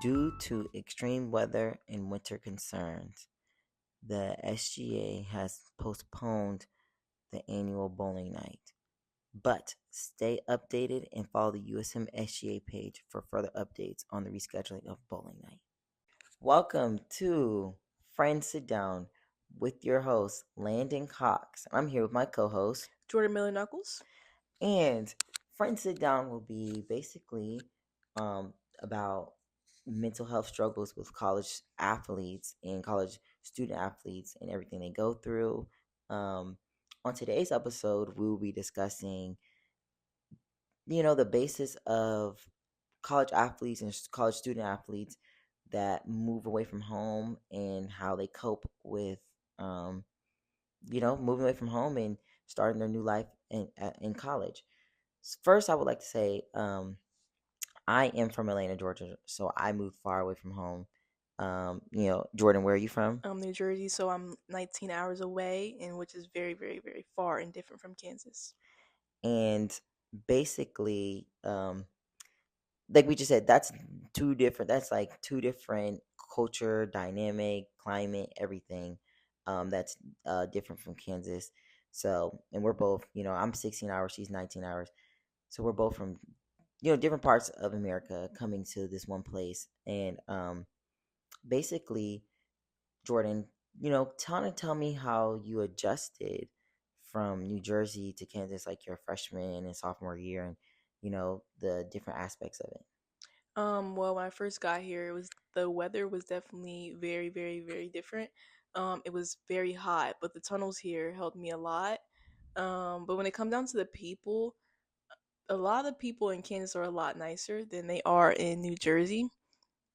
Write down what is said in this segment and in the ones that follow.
Due to extreme weather and winter concerns, the SGA has postponed the annual bowling night. But stay updated and follow the USM SGA page for further updates on the rescheduling of bowling night. Welcome to Fren Sit Down with your host, Landon Cox. I'm here with my co host, Jordyn Miller Knuckles. and Fren Sit Down will be basically about mental health struggles with college athletes and college student athletes and everything they go through. On today's episode, we will be discussing, the basis of college athletes and college student athletes that move away from home and how they cope with, moving away from home and starting their new life in college. First, I would like to say, I am from Atlanta, Georgia, so I moved far away from home. Jordyn, where are you from? New Jersey, so I'm 19 hours away, and which is very, very, very far and different from Kansas. And basically, like we just said, that's two different. That's like two different culture, dynamic, climate, everything. That's different from Kansas. So, and we're both, I'm 16 hours, she's 19 hours. So we're both from, different parts of America coming to this one place. And basically, Jordyn, tell me how you adjusted from New Jersey to Kansas, like your freshman and sophomore year, and the different aspects of it. Well, when I first got here, the weather was definitely very, very, very different. It was very hot, but the tunnels here helped me a lot. But when it comes down to the people, a lot of the people in Kansas are a lot nicer than they are in New Jersey.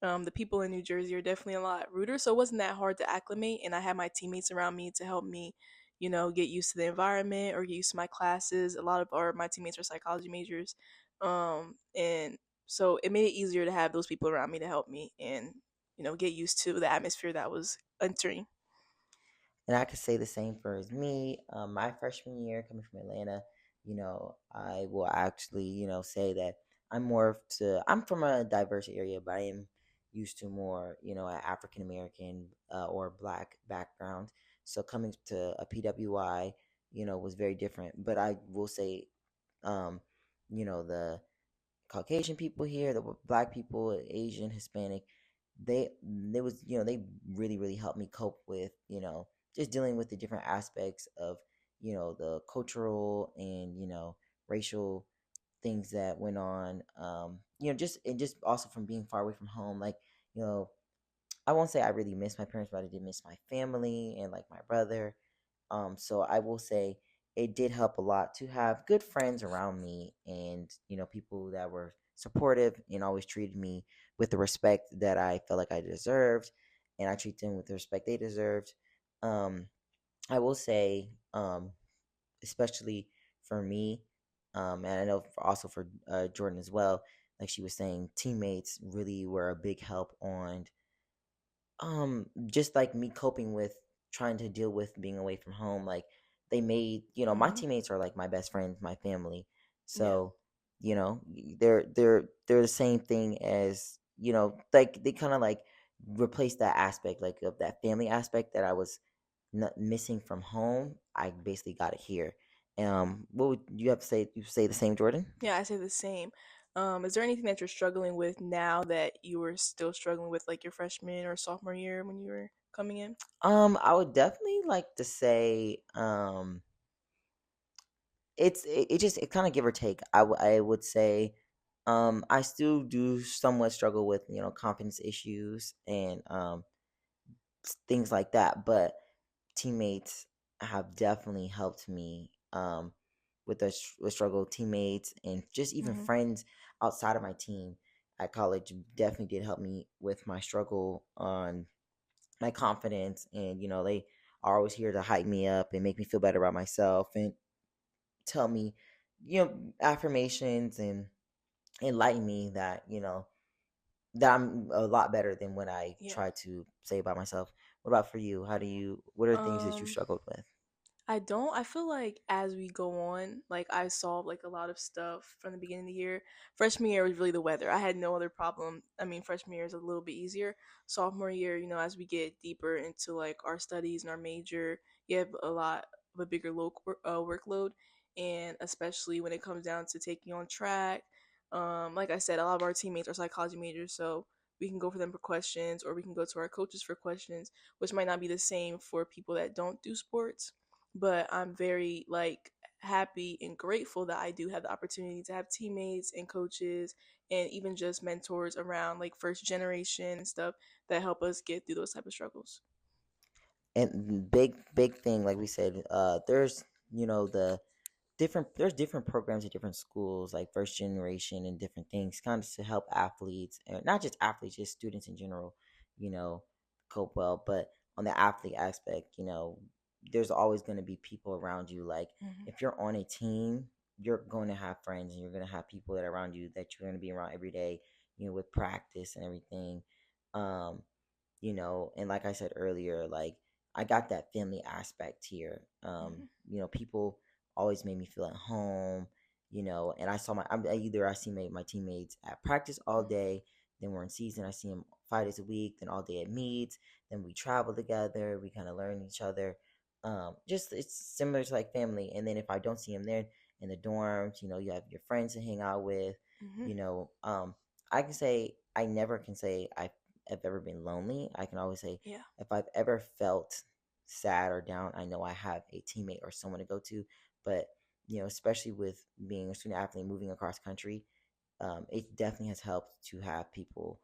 The people in New Jersey are definitely a lot ruder, so it wasn't that hard to acclimate. And I had my teammates around me to help me, get used to the environment or get used to my classes. A lot of my teammates are psychology majors, and so it made it easier to have those people around me to help me and get used to the atmosphere that was entering. And I could say the same for as me. My freshman year coming from Atlanta, I will actually, say that I'm from a diverse area, but I am used to more, African American or Black background. So coming to a PWI, was very different. But I will say, um, the Caucasian people here, the Black people, Asian, Hispanic, they really really helped me cope with just dealing with the different aspects of the cultural and racial things that went on. Just also from being far away from home, like you know I won't say I really miss my parents, but I did miss my family and like my brother. So I will say it did help a lot to have good friends around me and, people that were supportive and always treated me with the respect that I felt like I deserved, and I treat them with the respect they deserved. Um, I will say, especially for me, and I know also for Jordyn as well, like she was saying, teammates really were a big help on just like me coping with trying to deal with being away from home. Like they made, my Hmm. teammates are like my best friends, my family. Yeah. So, they're the same thing as, like they kind of like replace that aspect like of that family aspect that I was not missing from home. I basically got it here. What would you have to say? You say the same, Jordyn? Yeah, I say the same. Is there anything that you're struggling with now that you were still struggling with, like your freshman or sophomore year when you were coming in? I would definitely like to say, it just it kind of give or take. I would say, I still do somewhat struggle with confidence issues and things like that, but teammates have definitely helped me with the struggle. Teammates and just even Hmm. friends outside of my team at college definitely did help me with my struggle on my confidence, and they are always here to hype me up and make me feel better about myself and tell me, affirmations and enlighten me that, that I'm a lot better than what I Yeah. try to say about myself. What about for you? What are things that you Um, struggled with? I don't. I feel like as we go on, like I solved like a lot of stuff from the beginning of the year. Freshman year was really the weather. I had no other problem. I mean, freshman year is a little bit easier. Sophomore year, as we get deeper into like our studies and our major, you have a lot of a bigger workload, and especially when it comes down to taking on track. Like I said, a lot of our teammates are psychology majors, so we can go for them for questions, or we can go to our coaches for questions, which might not be the same for people that don't do sports, but I'm very like happy and grateful that I do have the opportunity to have teammates and coaches and even just mentors around like first generation and stuff that help us get through those type of struggles. And big thing, like we said, there's the different programs at different schools, like first generation and different things, kind of to help athletes, and not just athletes, just students in general, you know, cope well. But on the athlete aspect, there's always going to be people around you. Like Hmm. if you're on a team, you're going to have friends, and you're going to have people that are around you that you're going to be around every day, with practice and everything. Um, and like I said earlier, like I got that family aspect here. Hmm. People always made me feel at home, and I saw I see my teammates at practice all Hmm. day, then we're in season, I see them 5 days a week, then all day at meets, then we travel together, we kind of learn each other. Just it's similar to like family. And then if I don't see them there in the dorms, you have your friends to hang out with, Hmm. you know. I can say I never can say I've ever been lonely. I can always say Yeah. if I've ever felt sad or down, I know I have a teammate or someone to go to. But especially with being a student athlete moving across country, it definitely has helped to have people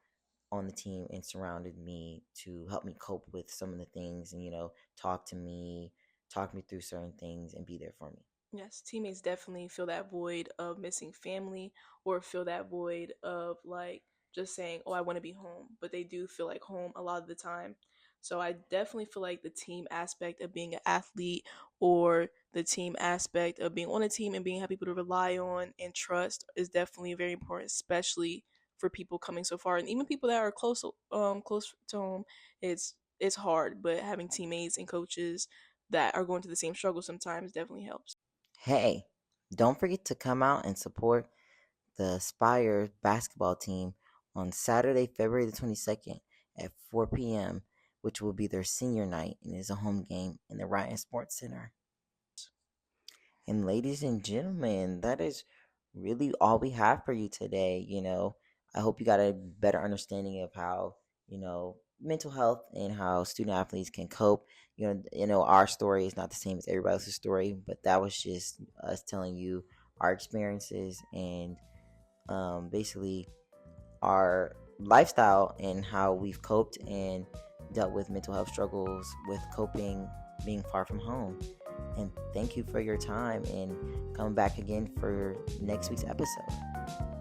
on the team and surrounded me to help me cope with some of the things, and talk me through certain things and be there for me. Yes, teammates definitely feel that void of missing family or feel that void of like just saying, "Oh, I want to be home," but they do feel like home a lot of the time. So I definitely feel like the team aspect of being an athlete or the team aspect of being on a team and being have people to rely on and trust is definitely very important, especially for people coming so far and even people that are close to home. It's hard, but having teammates and coaches that are going through the same struggle sometimes definitely helps. Hey, don't forget to come out and support the Spire basketball team on Saturday, February the 22nd at 4 p.m., which will be their senior night and is a home game in the Ryan Sports Center. And ladies and gentlemen, that is really all we have for you today. I hope you got a better understanding of how, mental health and how student athletes can cope. Our story is not the same as everybody else's story, but that was just us telling you our experiences and basically our lifestyle and how we've coped and dealt with mental health struggles with coping being far from home. And thank you for your time and come back again for next week's episode.